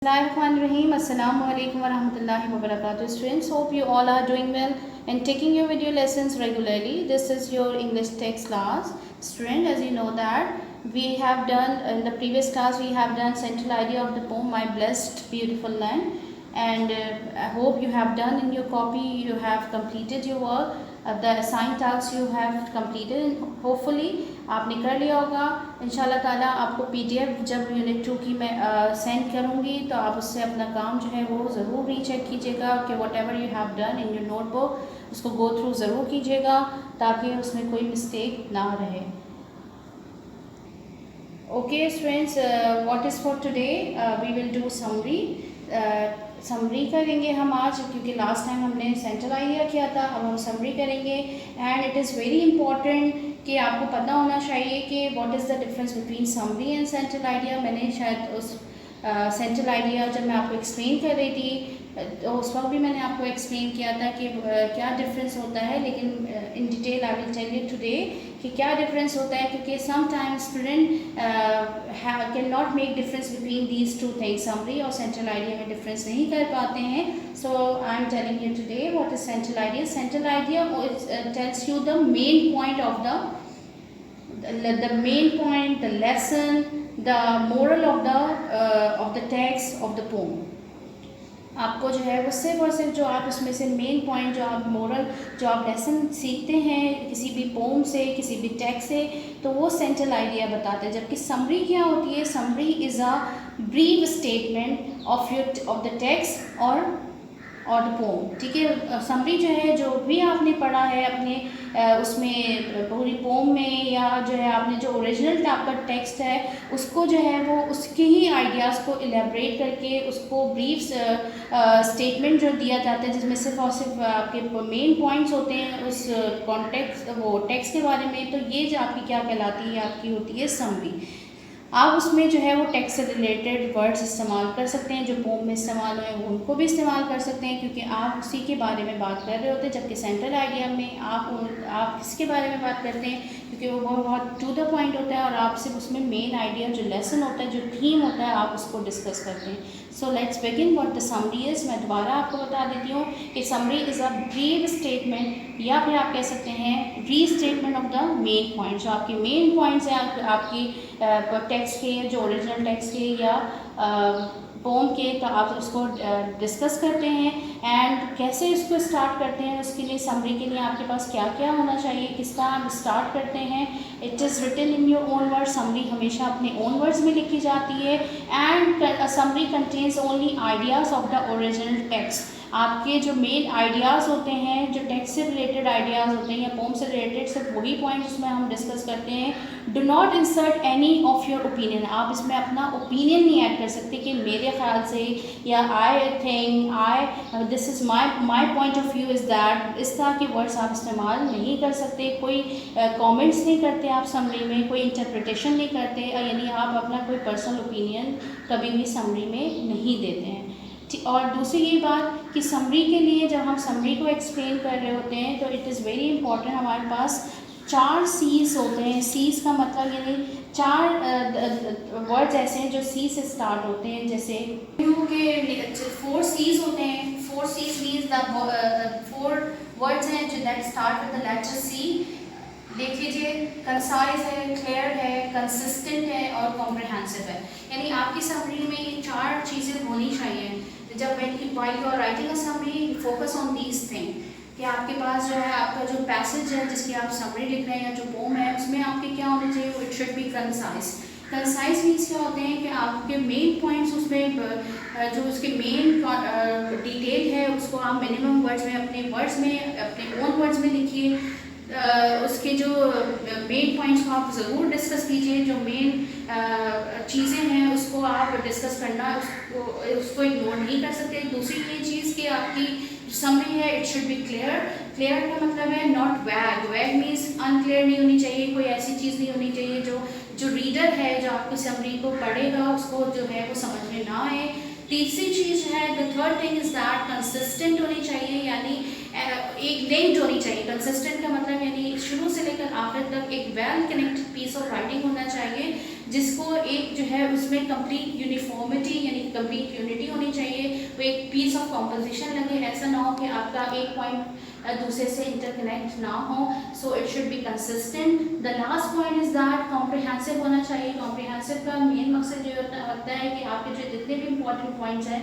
Bismillahirrahmanirrahim. Assalamu alaikum warahmatullahi wabarakatuh. Students, hope you all are doing well and taking your video lessons regularly. This is your English text class. Student, as you know that we have done in the previous class, we have done central idea of the poem My Blessed Beautiful Land, and I hope you have done in your copy, you have completed your work. The assigned tasks you have completed. Hopefully आपने कर लिया होगा. इंशाल्लाह ताला आपको PDF जब unit 2 की मैं सेंड करूँगी तो आप उससे अपना काम जो है वो ज़रूर रीचेक कीजिएगा कि what ever you have done in your notebook उसको गो थ्रू ज़रूर कीजिएगा ताकि उसमें कोई मिस्टेक ना रहे. Okay students, what is for today? We will do summary. Summary करेंगे हम आज, क्योंकि लास्ट टाइम हमने सेंट्रल आइडिया किया था. अब हम समरी करेंगे. And it is very important कि आपको पता होना चाहिए कि what is the difference between summary and central idea. मैंने शायद उस सेंट्रल आइडिया जब मैं आपको एक्सप्लेन कर रही थी तो उस वक्त भी मैंने आपको एक्सप्लेन किया था कि क्या डिफरेंस होता है, लेकिन in detail I will tell you today कि क्या डिफरेंस होता है, क्योंकि sometimes student can not make difference between these two things. Summary और सेंट्रल आइडिया में डिफरेंस नहीं कर पाते हैं. So I am telling you today what is central idea. Central idea tells you the main point of the main point, the lesson, the moral of the text of the poem. आपको जो है वो सिर्फ और सिर्फ जो आप उसमें से मेन पॉइंट जो आप मोरल जो आप लेसन सीखते हैं किसी भी पोम से, किसी भी टेक्स्ट से, तो वो सेंट्रल आइडिया बताते हैं. जबकि समरी क्या होती है? Summary is a brief statement of the text और द पोम. ठीक है. समरी जो है जो भी आपने पढ़ा है अपने उसमें पूरी पोम में, या जो है आपने जो ओरिजिनल आपका टेक्स्ट है उसको जो है वो उसके ही आइडियाज़ को एलेबरेट करके उसको ब्रीफ स्टेटमेंट जो दिया जाता है जिसमें सिर्फ और सिर्फ आपके मेन पॉइंट्स होते हैं उस कॉन्टेक्स्ट वो टेक्स्ट के बारे में. तो ये जो आपकी क्या कहलाती है, आपकी होती है समरी. आप उसमें जो है वो टेक्स्ट से रिलेटेड वर्ड्स इस्तेमाल कर सकते हैं जो पोम में इस्तेमाल हुए हैं, उनको भी इस्तेमाल कर सकते हैं क्योंकि आप उसी के बारे में बात कर रहे होते हैं. जबकि सेंट्रल आइडिया में आप किसके बारे में बात करते हैं, क्योंकि वो बहुत टू द पॉइंट होता है और आप सिर्फ उसमें मेन आइडिया जो लेसन होता है, जो थीम होता है, आप उसको डिस्कस करते हैं. So let's begin what the summary is. मैं दोबारा आपको बता देती हूँ कि summary is a brief statement, या फिर आप कह सकते हैं restatement of the main point. जो आपके मेन पॉइंट्स हैं आपकी टेक्स्ट के, जो ओरिजिनल टेक्स्ट के या पोम के, तो आप उसको डिस्कस करते हैं. एंड कैसे इसको स्टार्ट करते हैं, उसके लिए समरी के लिए आपके पास क्या क्या होना चाहिए, किस तरह आप स्टार्ट करते हैं. It is written in your own words. Summary हमेशा अपने ओन वर्ड्स में लिखी जाती है. And summary contains only ideas of the original text. आपके जो मेन आइडियाज़ होते हैं, जो टेक्स्ट से रिलेटेड आइडियाज़ होते हैं या पोम से रिलेटेड, सिर्फ वही पॉइंट उसमें हम डिस्कस करते हैं. Do not insert any of your opinion. आप इसमें अपना ओपिनियन नहीं ऐड कर सकते कि मेरे ख्याल से, या I think, this is my point of view is that. इस तरह के वर्ड्स आप इस्तेमाल नहीं कर सकते. कोई कॉमेंट्स नहीं करते आप समरी में, कोई इंटरप्रिटेशन नहीं करते, यानी आप अपना कोई पर्सनल ओपिनियन कभी भी समरी में नहीं देते हैं. और दूसरी ये बात कि समरी के लिए जब हम समरी को एक्सप्लेन कर रहे होते हैं तो इट इज़ वेरी इंपॉर्टेंट. हमारे पास 4 सीज़ होते हैं. सीज़ का मतलब यानी 4 वर्ड्स ऐसे हैं जो सी से स्टार्ट होते हैं. जैसे के 4 सीज़ होते हैं. 4 सीज़ मीन्स द 4 वर्ड्स हैं जो that start with the letter C. देख लीजिए, कंसाइज है, क्लियर है, कंसिस्टेंट है और कॉम्प्रिहेंसिव है. यानी आपकी समरी में ये 4 चीज़ें होनी चाहिए. जब while you are writing a summary, focus on these things. कि आपके पास जो है आपका जो पैसेज है जिसकी आप समरी लिख रहे हैं या जो पोम है उसमें आपके क्या होने चाहिए, it should B concise. Concise means क्या होते हैं कि आपके मेन पॉइंट्स उसमें जो उसके मेन डिटेल है उसको आप मिनिमम वर्ड्स में अपने ओन वर्ड्स में लिखिए. उसके जो मेन पॉइंट्स को आप ज़रूर डिस्कस कीजिए. जो मेन चीज़ें हैं उसको आप डिस्कस करना, उसको इग्नोर नहीं कर सकते. दूसरी ये चीज़ कि आपकी समरी है it should B clear. Clear का मतलब है नॉट वैग. वैग मीन्स अनक्लियर नहीं होनी चाहिए. कोई ऐसी चीज़ नहीं होनी चाहिए जो रीडर है जो आपकी समरी को पढ़ेगा उसको जो है वो समझ में ना आए. तीसरी चीज़ है, the third thing is that consistent होनी चाहिए. यानी एक लिंक्ड होनी चाहिए। कंसिस्टेंट का मतलब यानी शुरू से लेकर आखिर तक एक well connected piece of writing होना चाहिए, जिसको एक जो है उसमें कंप्लीट यूनिफॉर्मिटी यानी कंप्लीट यूनिटी होनी चाहिए, वो एक पीस ऑफ कॉम्पोजिशन लगे। ऐसा ना हो कि आपका एक पॉइंट दूसरे से इंटरकनेक्ट ना हो। So it should be consistent. The last point is that comprehensive होना चाहिए। कॉम्प्रिहेंसिव का मेन मकसद ये होता है कि आपके जो जितने भी इंपॉर्टेंट पॉइंट्स हैं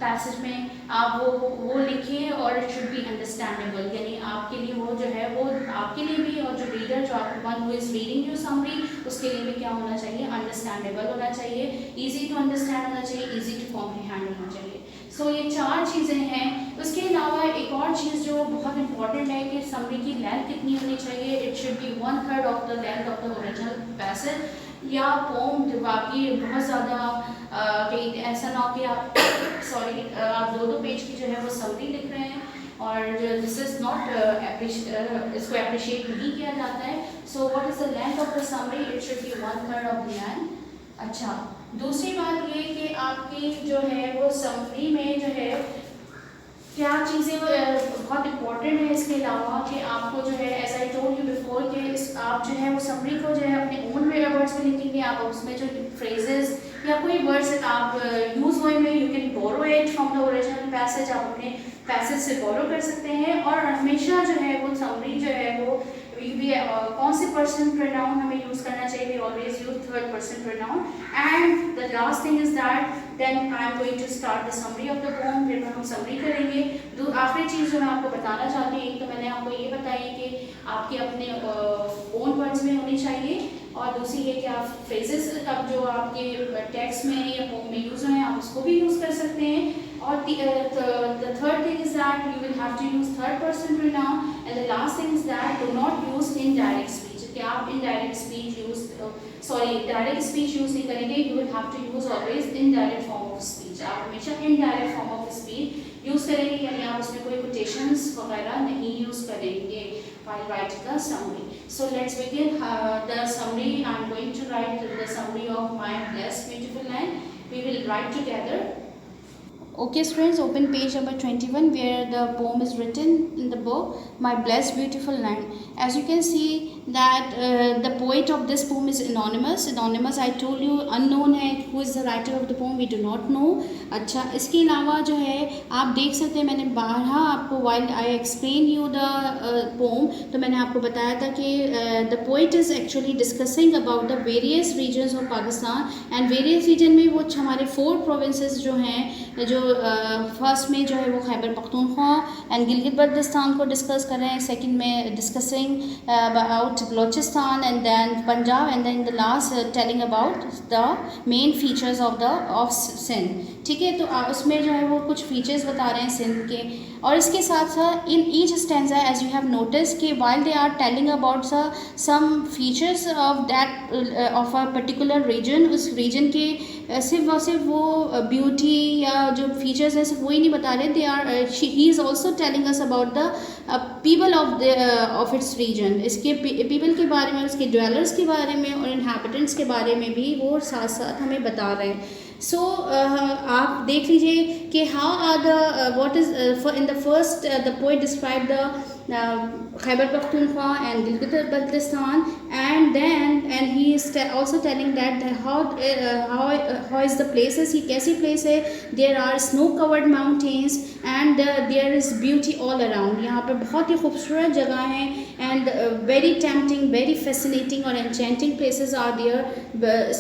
पैसेज में आप वो लिखिए और इट शुड बी अंडरस्टैंडेबल, यानी आपके लिए वो जो है वो आपके लिए भी और जो रीडर जो आपके one who is reading your summary उसके लिए भी क्या होना चाहिए, अंडरस्टैंडेबल होना चाहिए, इजी टू अंडरस्टैंड होना चाहिए, इजी टू कॉम्प्रिहेंड होना चाहिए। सो ये 4 चीज़ें हैं। उसके अलावा एक और चीज़ जो बहुत इंपॉर्टेंट है कि समरी की लेंथ कितनी होनी चाहिए। It should B 1/3 of the length of the original passage या पोम। जब आपकी बहुत ज़्यादा कहीं ऐसा ना हो कि आप सॉरी आप 2-2 पेज की जो है वो समरी लिख रहे हैं और दिस इज़ नॉट इसको अप्रिशिएट नहीं किया जाता है। So what is the length of the summary, it should B 1/3 of the length. अच्छा, दूसरी बात ये कि आपकी जो है वो समरी में जो है क्या चीज़ें बहुत इंपॉर्टेंट है इसके अलावा कि आपको जो है as I told you before कि आप जो है वो समरी को जो है अपने ओन वर्ड्स में लिखेंगे। आप उसमें जो फ्रेजेस या कोई वर्ड्स आप यूज़ हुए में you can borrow it from the original passage, आप अपने पैसेज से बोरो कर सकते हैं। और हमेशा जो है वो समरी जो है वो कौन से पर्सन प्रोनाउन हमें यूज़ करना चाहिए, we always use 3rd person pronoun. And the last thing is that then I am going to start the summary of the poem. फिर हम समरी करेंगे। आखिरी चीज़ जो मैं आपको बताना चाहती हूँ, एक तो मैंने आपको ये बताई कि आपके अपने ओन वर्ड्स में होनी चाहिए और दूसरी ये कि आप फ्रेजेस अब जो आपके टेक्स्ट में या पोम में यूज़ हैं आप उसको भी यूज़ कर सकते हैं। और the third thing is that you will have to use 3rd person pronoun, and the last thing is that do not use indirect speech। कि आप indirect speech use direct speech use नहीं करेंगे, you will have to use always indirect form of speech। आप हमेशा indirect form of speech use करेंगे, यानी आप उसमें कोई quotations वगैरह नहीं use करेंगे while writing the summary। So let's begin the summary। I am going to write the summary of my blessed beautiful land। We will write together। Okay students, open page number 21 where the poem is written in the book My Blessed Beautiful Land। As you can see that the poet of this poem is anonymous। I told you unknown है, who is the writer of the poem we do not know। अच्छा, इसके अलावा जो है आप देख सकते हैं मैंने बारह आपको while I explain you the poem तो मैंने आपको बताया था कि the poet is actually discussing about the various regions of Pakistan and various region में वो हमारे 4 provinces जो हैं जो फर्स्ट में जो है वो खैबर पख्तूनख्वा एंड गिलगित बल्तिस्तान को डिस्कस कर रहे हैं, सेकंड में discussing about Balochistan and then Punjab and then the last telling about the main features of Sindh. ठीक है, तो उसमें जो है वो कुछ फीचर्स बता रहे हैं सिंध के। और इसके साथ साथ in each stanza as you have notice कि while they are telling about some features of that of a particular region, उस रीजन के सिर्फ वो ब्यूटी या जो फीचर्स हैं सिर्फ वही नहीं बता रहे, they are he is also telling us about the people of its region. इसके पीपल के बारे में, उसके ड्वेलर्स के बारे में और इनहैबिटेंट्स के बारे में भी वो साथ साथ हमें बता रहे हैं। सो आप देख लीजिए कि how are the what is in the first the poet describe the Khyber Pakhtunkhwa and Gilgit-Baltistan, and he is also telling that how is the places, he कैसी place है, there are snow covered mountains and there is beauty all around। यहाँ पर बहुत ही खूबसूरत जगह हैं and very tempting, very fascinating और enchanting places are there।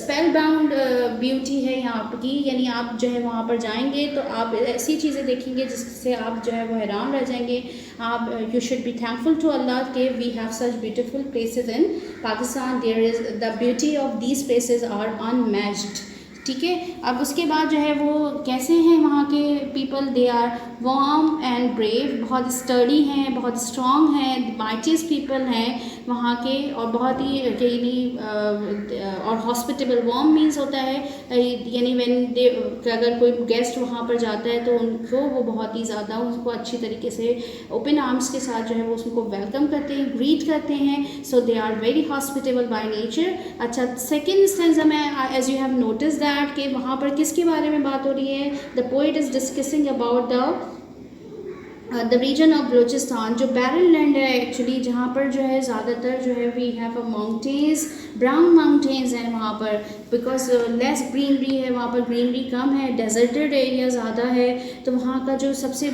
spellbound beauty है यहाँ की, यानी आप जो है वहाँ पर जाएंगे तो आप ऐसी चीज़ें देखेंगे जिससे आप जो है वो हैरान रह जाएंगे। आप you should be thankful to Allah कि we have such beautiful places in Pakistan। there is the beauty of these places are unmatched। ठीक है, अब उसके बाद जो है वो कैसे हैं वहाँ के people, they are warm and brave, बहुत स्टर्डी हैं, बहुत स्ट्रॉन्ग हैं, माइटियस्ट पीपल हैं वहाँ के, और बहुत ही यानी और हॉस्पिटेबल। वार्म मीन्स होता है यानी व्हेन दे, अगर कोई गेस्ट वहाँ पर जाता है तो उनको वो बहुत ही ज़्यादा उसको अच्छी तरीके से ओपन आर्म्स के साथ जो है वो उसको वेलकम करते हैं, ग्रीट करते हैं। So they are very hospitable by nature. अच्छा, सेकेंड स्टेंजा में as you have notice that कि वहाँ पर किसके बारे में बात हो रही है, the poet is discussing about the the region of Balochistan जो बैरल लैंड है एक्चुअली, जहाँ पर जो है ज़्यादातर जो है we have a mountains, brown mountains हैं वहाँ पर, बिकॉज लेस ग्रीनरी है वहाँ पर, ग्रीनरी कम है, डेजर्टेड एरिया ज़्यादा है। तो वहाँ का जो सबसे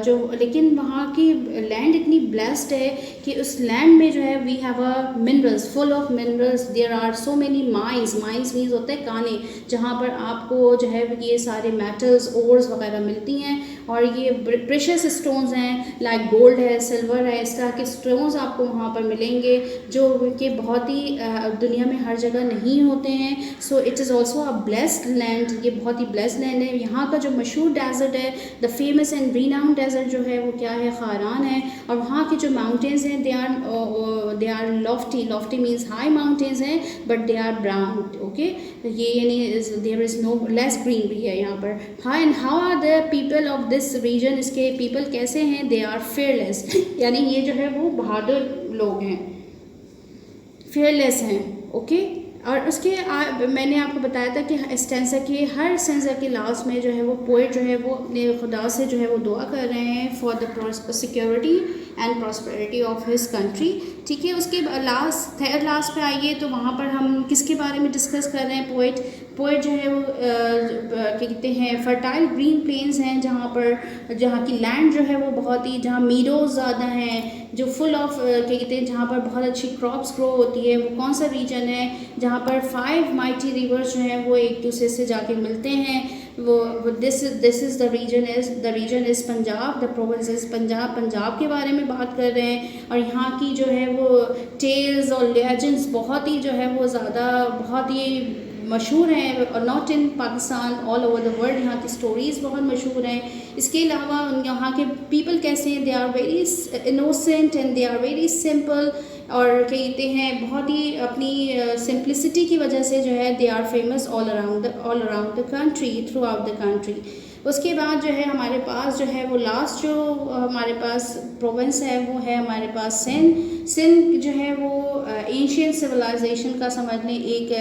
जो लेकिन वहाँ की लैंड इतनी ब्लेस्ड है कि उस लैंड में जो है we have a minerals, full of minerals, there are so many mines, mines means होता है काने, जहाँ पर आपको जो है ये सारे मेटल्स, ओर्स वगैरह मिलती हैं। और ये प्रेशियस स्टोन्स हैं, लाइक गोल्ड है, सिल्वर है, इस तरह के स्टोन्स आपको वहाँ पर मिलेंगे जो कि बहुत ही दुनिया में हर जगह नहीं होते हैं। So it is also a blessed land, ये बहुत ही ब्लेस्ड लैंड है। यहाँ का जो मशहूर डेजर्ट है, the famous and renowned desert जो है वो क्या है, खारान है। और वहाँ के जो माउंटेन्स हैं they are lofty, lofty means high mountains हैं, but they are brown, okay. ये यानी there is no less greenery है यहाँ पर। हाँ, and how are the people of this region, इसके पीपल कैसे हैं, दे आर फेयरलेस, यानी ये जो है वो बहादुर लोग हैं, फेयरलेस हैं, ओके। और उसके मैंने आपको बताया था कि स्टेंसा के हर स्टेंसा के लास्ट में जो है वो पोएट जो है वो अपने खुदा से जो है वो दुआ कर रहे हैं for the security and prosperity of his country, ठीक है। उसके थर्ड लास्ट पे आइए तो वहाँ पर हम किसके बारे में डिस्कस कर रहे हैं, पोएट जो है वो क्या कहते हैं, फर्टाइल ग्रीन प्लेन्स हैं जहाँ की लैंड जो है वो बहुत ही, जहाँ मीडोज ज़्यादा हैं, जो फुल ऑफ क्या कहते हैं, जहाँ पर बहुत अच्छी क्रॉप्स ग्रो होती है। वो कौन सा रीजन है जहाँ पर 5 माइटी रिवर्स जो हैं वो एक दूसरे से जाके मिलते हैं, वो this is the region is Punjab, the province is Punjab. Punjab के बारे में बात कर रहे हैं। और यहाँ की जो है वो टेल्स और लेजेंड्स बहुत ही जो है वो ज़्यादा बहुत ही मशहूर हैं, और not in Pakistan, all over the world यहाँ की स्टोरीज़ बहुत मशहूर हैं। इसके अलावा यहाँ के पीपल कैसे हैं, they are very innocent and they are very simple, और कहते हैं बहुत ही अपनी सिंप्लिसिटी की वजह से जो है they are famous all around the country, throughout the country. उसके बाद जो है हमारे पास जो है वो लास्ट जो हमारे पास प्रोविंस है वो है हमारे पास सिंध जो है वो एंशियंट सिविलाइजेशन का समझ लें, एक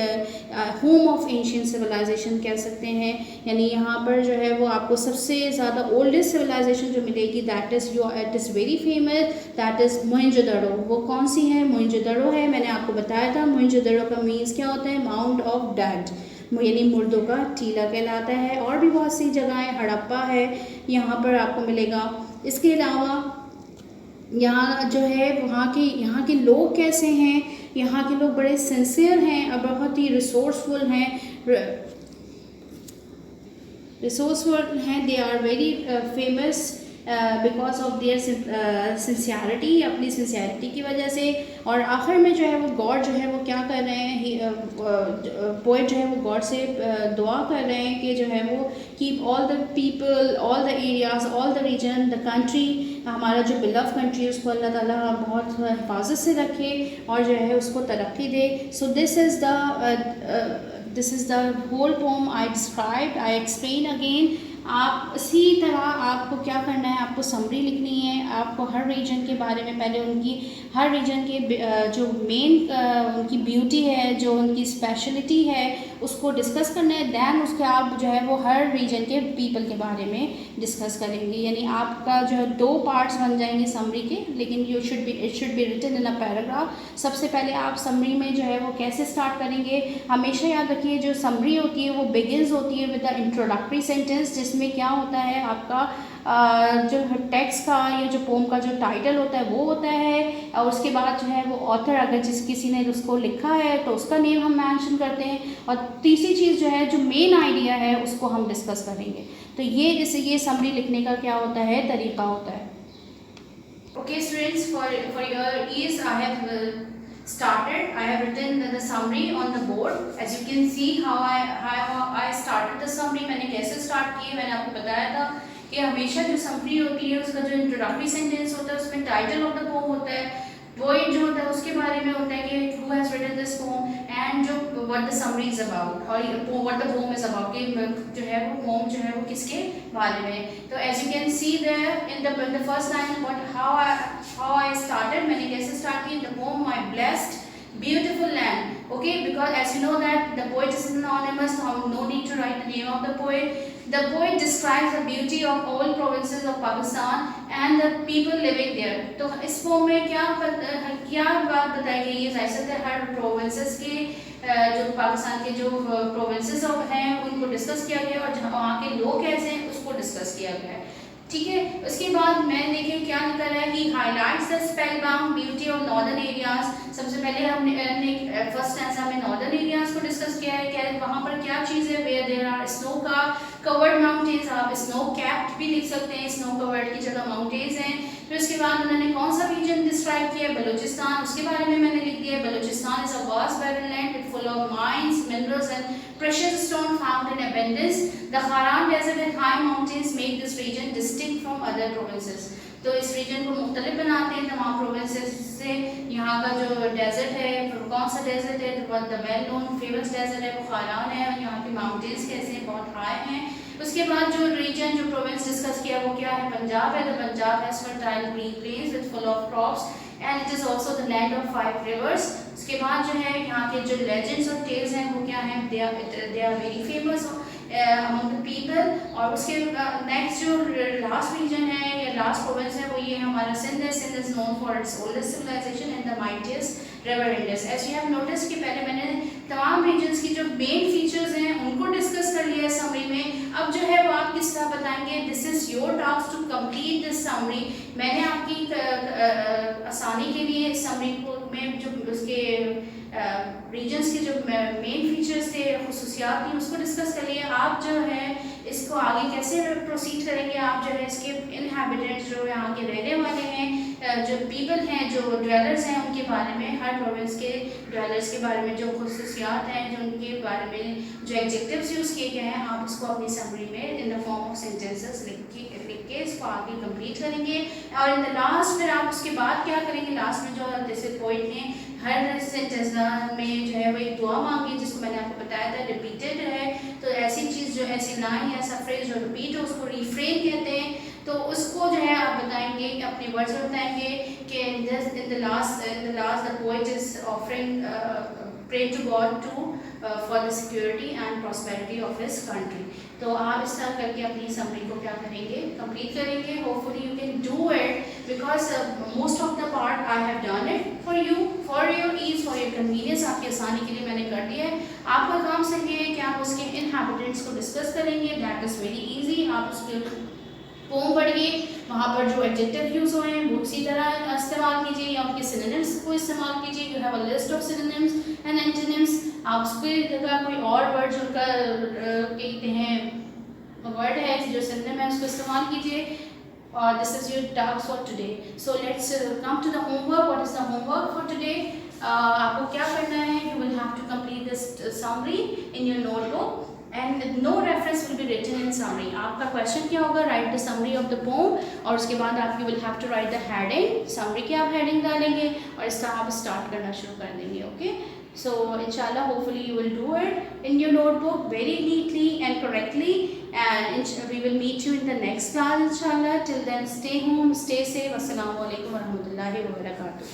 होम ऑफ एंशियंट सिविलाइजेशन कह सकते हैं। यानी यहाँ पर जो है वो आपको सबसे ज़्यादा ओल्डेस्ट सिविलाइजेशन जो मिलेगी that is very famous, that is Mohenjodaro. वो कौन सी है, मोहनजोदड़ो है। मैंने आपको बताया था मोहनजोदड़ो का मीन्स क्या होता है, माउंट ऑफ डेड, यानी मुर्दों का टीला कहलाता है। और भी बहुत सी जगहें, हड़प्पा है यहाँ पर आपको मिलेगा। इसके अलावा यहाँ जो है यहाँ के लोग कैसे हैं, यहाँ के लोग बड़े सिंसियर हैं और बहुत ही रिसोर्सफुल हैं, they are very famous because of their sincerity, अपनी सिंसियरिटी की वजह से। और आखिर में जो है वो गॉड जो है वो क्या कर रहे हैं, पोएट जो है वो गॉड से दुआ कर रहे हैं कि जो है वो keep all the people, all the areas, all the region, the country, हमारा जो बिलव कंट्री है उसको अल्लाह ताला बहुत हिफाजत से रखे और जो है उसको तरक्की दे। So this is the whole poem I described, I explain again. आप इसी तरह आपको क्या करना है, आपको समरी लिखनी है। आपको हर रीजन के बारे में पहले उनकी हर रीजन के जो मेन उनकी ब्यूटी है, जो उनकी स्पेशलिटी है, उसको डिस्कस करना है। दैन उसके आप जो है वो हर रीजन के पीपल के बारे में डिस्कस करेंगे। यानी आपका जो है 2 पार्ट्स बन जाएंगे समरी के, लेकिन it should be written in a paragraph. सबसे पहले आप समरी में जो है वो कैसे स्टार्ट करेंगे, हमेशा याद रखिए जो समरी होती है वो बिगिंस होती है विद द इंट्रोडक्टरी सेंटेंस, जिसमें क्या होता है आपका जो टेक्स्ट का या जो पोम का जो टाइटल होता है वो होता है, और उसके बाद जो है वो ऑथर, अगर किसी ने उसको लिखा है तो उसका नेम हम मेंशन करते हैं, और तीसरी चीज़ जो है जो मेन आइडिया है उसको हम डिस्कस करेंगे। तो ये समरी लिखने का क्या होता है, तरीका होता है। Okay students, for your ease I have started. I have written the summary on the board. As you can see how I started the summary. मैंने कैसे स्टार्ट किए, मैंने आपको बताया था कि हमेशा जो समरी होती है उसका जो इंट्रोडक्टरी सेंटेंस होता है उसमें टाइटल ऑफ द पोम होता है, पोएट जो होता है उसके बारे में होता है कि who has written this poem and जो what the summary is about, और what the poem is about, कि जो है वो पोम जो है वो किसके बारे में। तो as you can see there in the first line how I started, मैंने कैसे स्टार्ट की, the poem my blessed beautiful land, okay, because as you know that the poet is anonymous, so no need to write the name of the poet. The poet describes the beauty of all provinces of Pakistan and the people living there. तो इस pome में क्या बात बताई गई है? जाहिर हर provinces के जो पाकिस्तान के जो प्रोविंसेस हैं उनको डिस्कस किया गया और वहाँ के लोग कैसे हैं उसको डिस्कस किया गया है। ठीक है, उसके बाद मैंने देखिए क्या लिखा है कि highlights the spellbound beauty of northern areas. सबसे पहले हमने फर्स्ट स्टैंजा में नॉर्दर्न एरियाज को डिस्कस किया है, क्या वहाँ पर क्या चीज़ है, वेयर देयर आर स्नो का कवर्ड माउंटेन्स, आप स्नो कैप्ड भी लिख सकते हैं, स्नो कवर्ड की जगह माउंटेन्स हैं। फिर उसके बाद उन्होंने कौन सा रीजन डिस्क्राइब किया, बलूचिस्तान, उसके बारे में मैंने लिख दिया Balochistan is a vast barren land with full of mines, minerals and precious stone found in abundance. The Kharan desert and high mountains make this region distinct from other provinces. तो इस रीजन को मुख्तलिफ बनाते हैं तमाम प्रोविंसेस से। यहाँ का जो डेजर्ट है, कौन सा डेजर्ट है, the well known famous desert है वो खारान है, और यहाँ के माउंटेन्स कैसे हैं, बहुत हाई हैं। उसके बाद जो रीजन जो प्रोविंस डिस्कस किया वो क्या है, पंजाब है। तो Punjab has fertile green plains with full of crops and it is also the land of 5 rivers. उसके बाद जो है यहाँ के जो लेजेंड्स और टेल्स हैं वो क्या हैं, they are very famous among the people. और उसके नेक्स्ट जो लास्ट रीजन है या लास्ट प्रोविंस है वो ये हमारा सिंध है। Sindh is known for its oldest civilization and the mightiest river Indus. As you have notice कि पहले मैंने तमाम रीजन्स की जो मेन फीचर्स हैं उनको डिस्कस कर लिया है समरी में। अब जो है वो आप किस तरह बताएंगे, this is your task to complete this summary. मैंने आपकी आसानी के लिए इस समरी को में जो उसके रीजन्स के जो मेन फीचर्स थे, खुसूसियात थी, उसको डिस्कस कर लिए। आप जो है इसको आगे कैसे प्रोसीड करेंगे, आप जो है इसके इनहैबिटेंट्स जो यहाँ के रहने वाले हैं, जो पीपल हैं, जो ड्वेलर्स हैं, उनके बारे में, हर प्रोविंस के ड्वेलर्स के बारे में जो खुसूसियात हैं, जो उनके बारे में जो एडजेक्टिव्स यूज़ किए गए हैं, आप उसको अपनी समरी में in the form of sentences लिख के इसको आगे कंप्लीट करेंगे। और इन द लास्ट फिर आप उसके बाद क्या करेंगे, लास्ट में जो जैसे पोइट ने हर सेंटेंस में जो है वो एक दुआ मांगी, जिसको मैंने आपको बताया था रिपीटेड है। तो ऐसी चीज़ जो ऐसी लाइन या ऐसा फ्रेज जो रिपीट हो उसको रिफ्रेन कहते हैं। तो उसको जो है आप बताएंगे, अपने वर्ड्स में बताएंगे कि in the last the poet is offering pray to God to for the security and prosperity of his country. तो आप इस तरह करके अपनी समरी को क्या करेंगे, कंप्लीट करेंगे। Hopefully you can do it because most of the part I have done it for you, for your ease, for your convenience, आपकी आसानी के लिए मैंने कर दिया है। आपका काम सिर्फ ये है कि आप उसके इनहैबिटेंट्स को डिस्कस करेंगे, दैट इज़ वेरी ईजी। आप उसके पोम पढ़िए, वहाँ पर जो एडजेक्टिव यूज़ हुए हैं वो इसी तरह इस्तेमाल कीजिए, या उनके सिनोनिम्स को इस्तेमाल कीजिए। You have a list of synonyms and antonyms. आप उसके जगह कोई और वर्ड जो उनका कहते हैं वर्ड है जो सिनोनिम है उसको इस्तेमाल कीजिए। और this is your task for today. So let's come to the homework. What is the homework for today? आपको क्या करना है, you will have to complete this summary in your notebook and no reference will be written in summary. आपका question क्या होगा, write the summary of the poem, और उसके बाद आप you will have to write the heading. Summary की आप heading डालेंगे और इस तरह आप स्टार्ट करना शुरू कर देंगे। ओके, सो इंशाल्लाह hopefully you will do it in your notebook very neatly and correctly, and we will meet you in the next class inshallah. Till then, stay home, stay safe. Assalamu alaikum warahmatullahi wabarakatuh.